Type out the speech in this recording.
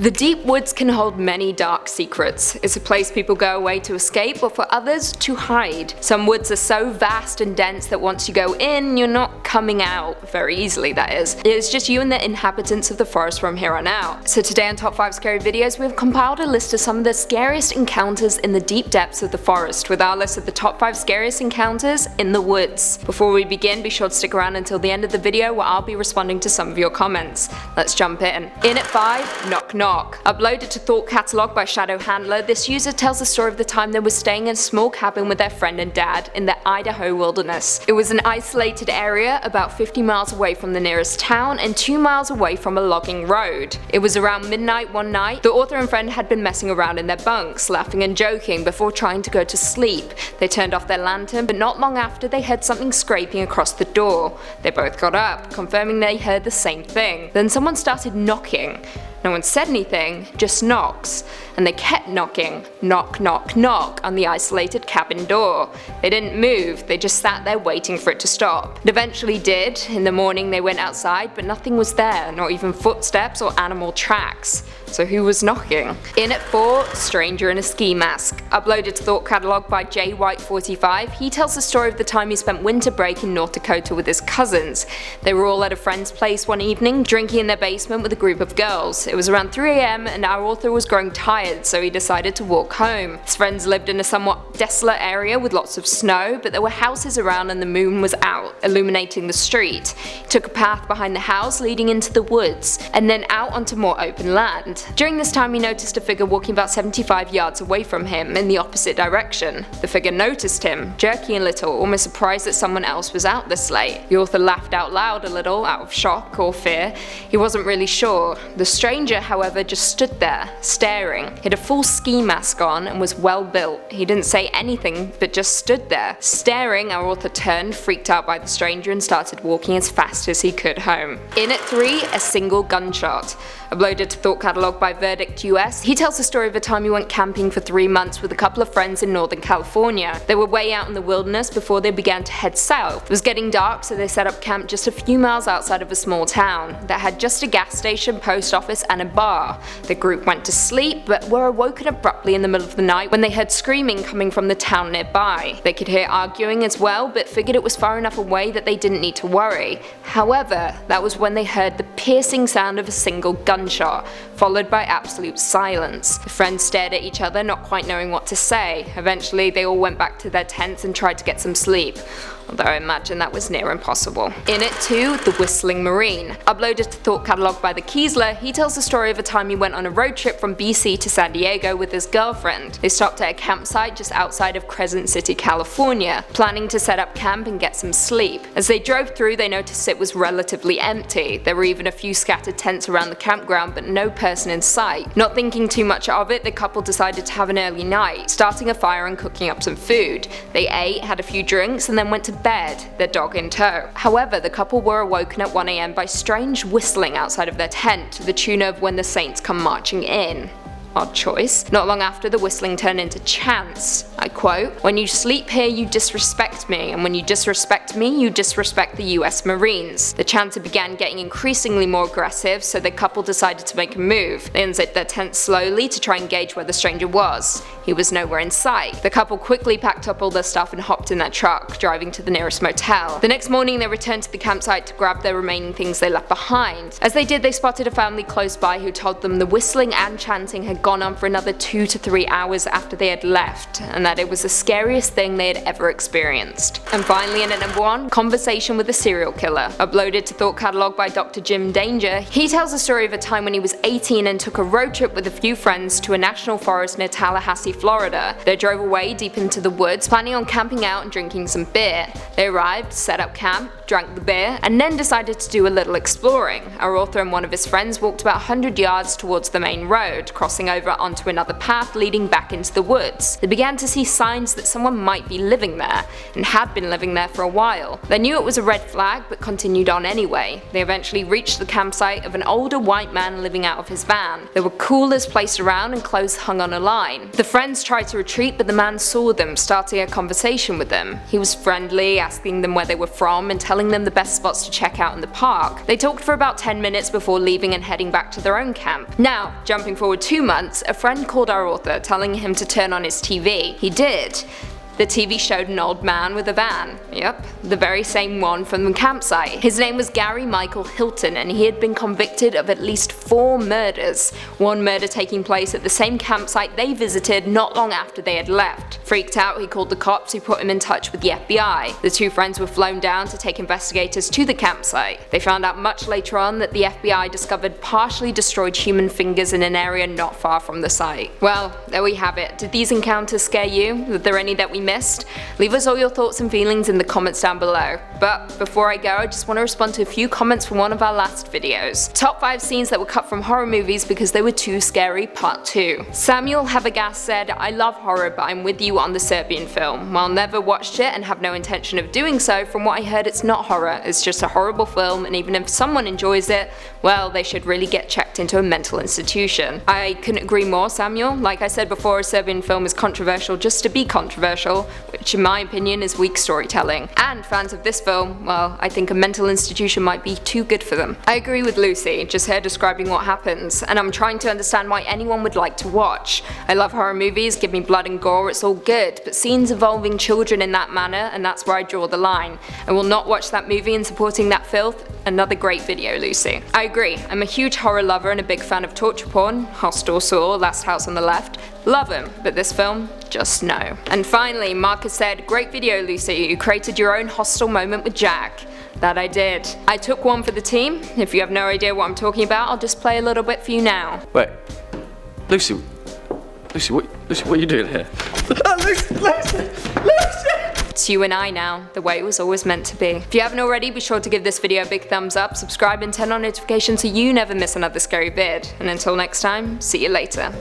The deep woods can hold many dark secrets. It's a place people go away to escape, or for others, to hide. Some woods are so vast and dense that once you go in, you're not coming out very easily, that is. It's just you and the inhabitants of the forest from here on out. So today on Top 5 Scary Videos, we've compiled a list of some of the scariest encounters in the deep depths of the forest, with our list of the top 5 scariest encounters in the woods. Before we begin, be sure to stick around until the end of the video where I'll be responding to some of your comments. Let's jump in. In at 5, Knock Knock. Uploaded to Thought Catalog by Shadow Handler, this user tells the story of the time they were staying in a small cabin with their friend and dad in the Idaho wilderness. It was an isolated area about 50 miles away from the nearest town and 2 miles away from a logging road. It was around midnight one night. The author and friend had been messing around in their bunks, laughing and joking before trying to go to sleep. They turned off their lantern, but not long after they heard something scraping across the door. They both got up, confirming they heard the same thing. Then someone started knocking. No one said anything, just knocks, and they kept knocking, knock knock knock, on the isolated cabin door. They didn't move, they just sat there waiting for it to stop. It eventually did. In the morning they went outside, but nothing was there, not even footsteps or animal tracks. So who was knocking? In at 4, Stranger in a Ski Mask. Uploaded to Thought Catalog by JWhite45, he tells the story of the time he spent winter break in North Dakota with his cousins. They were all at a friend's place one evening, drinking in their basement with a group of girls. It was around 3 AM and our author was growing tired, so he decided to walk home. His friends lived in a somewhat desolate area with lots of snow, but there were houses around and the moon was out, illuminating the street. He took a path behind the house leading into the woods, and then out onto more open land. During this time he noticed a figure walking about 75 yards away from him in the opposite direction. The figure noticed him, jerking a little, almost surprised that someone else was out this late. The author laughed out loud a little, out of shock or fear. He wasn't really sure. The stranger, however, just stood there, staring. He had a full ski mask on and was well built. He didn't say anything, but just stood there. Staring, our author turned, freaked out by the stranger, and started walking as fast as he could home. In at 3, A Single Gunshot. Uploaded to Thought Catalog by Verdict US, he tells the story of a time he went camping for 3 months with a couple of friends in Northern California. They were way out in the wilderness before they began to head south. It was getting dark, so they set up camp just a few miles outside of a small town that had just a gas station, post office, and a bar. The group went to sleep, but were awoken abruptly in the middle of the night when they heard screaming coming from the town nearby. They could hear arguing as well, but figured it was far enough away that they didn't need to worry. However, that was when they heard the piercing sound of a single gunshot, followed by absolute silence. The friends stared at each other, not quite knowing what to say. Eventually, they all went back to their tents and tried to get some sleep, although I imagine that was near impossible. In at 2, The Whistling Marine. Uploaded to Thought Catalog by the Kiesler, he tells the story of a time he went on a road trip from BC to San Diego with his girlfriend. They stopped at a campsite just outside of Crescent City, California, planning to set up camp and get some sleep. As they drove through, they noticed it was relatively empty. There were even a few scattered tents around the campground, but no person in sight. Not thinking too much of it, the couple decided to have an early night, starting a fire and cooking up some food. They ate, had a few drinks, and then went to bed, their dog in tow. However, the couple were awoken at 1 AM by strange whistling outside of their tent to the tune of When the Saints Come Marching In. Odd choice. Not long after, the whistling turned into chants. I quote, "When you sleep here, you disrespect me, and when you disrespect me, you disrespect the US Marines." The chanter began getting increasingly more aggressive, so the couple decided to make a move. They unzipped their tent slowly to try and gauge where the stranger was. He was nowhere in sight. The couple quickly packed up all their stuff and hopped in their truck, driving to the nearest motel. The next morning, they returned to the campsite to grab their remaining things they left behind. As they did, they spotted a family close by who told them the whistling and chanting had gone on for another 2 to 3 hours after they had left, and that it was the scariest thing they had ever experienced. And finally, in at number 1, Conversation with a Serial Killer. Uploaded to Thought Catalog by Dr. Jim Danger, he tells the story of a time when he was 18 and took a road trip with a few friends to a national forest near Tallahassee, Florida. They drove away deep into the woods, planning on camping out and drinking some beer. They arrived, set up camp, drank the beer, and then decided to do a little exploring. Our author and one of his friends walked about 100 yards towards the main road, crossing over onto another path leading back into the woods. They began to see signs that someone might be living there, and had been living there for a while. They knew it was a red flag, but continued on anyway. They eventually reached the campsite of an older white man living out of his van. There were coolers placed around and clothes hung on a line. The friends tried to retreat, but the man saw them, starting a conversation with them. He was friendly, asking them where they were from and telling telling them the best spots to check out in the park. They talked for about 10 minutes before leaving and heading back to their own camp. Now, jumping forward 2 months, a friend called our author telling him to turn on his TV. He did. The TV showed an old man with a van. Yep, the very same one from the campsite. His name was Gary Michael Hilton, and he had been convicted of at least 4 murders, one murder taking place at the same campsite they visited not long after they had left. Freaked out, he called the cops, who put him in touch with the FBI. The 2 friends were flown down to take investigators to the campsite. They found out much later on that the FBI discovered partially destroyed human fingers in an area not far from the site. Well, there we have it. Did these encounters scare you? Were there any that we missed? Leave us all your thoughts and feelings in the comments down below. But before I go, I just want to respond to a few comments from one of our last videos. Top 5 scenes that were cut from horror movies because they were too scary, part 2. Samuel Habergas said, "I love horror, but I'm with you on the Serbian film. While never watched it and have no intention of doing so, from what I heard it's not horror, it's just a horrible film, and even if someone enjoys it, well, they should really get checked into a mental institution." I couldn't agree more, Samuel. Like I said before, a Serbian film is controversial just to be controversial, which in my opinion is weak storytelling. And fans of this film, well, I think a mental institution might be too good for them. I agree with Lucy, just her describing what happens, and I'm trying to understand why anyone would like to watch. I love horror movies, give me blood and gore, it's all good, but scenes involving children in that manner, and that's where I draw the line. I will not watch that movie and supporting that filth. Another great video, Lucy. I agree, I'm a huge horror lover and a big fan of torture porn, Hostel, Saw, Last House on the Left. Love them, but this film, just no. And finally, Marcus said, "Great video, Lucy, you created your own hostile moment with Jack." That I did. I took one for the team. If you have no idea what I'm talking about, I'll just play a little bit for you now. Wait, Lucy, what are you doing here? Lucy! It's you and I now, the way it was always meant to be. If you haven't already, be sure to give this video a big thumbs up, subscribe and turn on notifications so you never miss another scary vid. And until next time, see you later.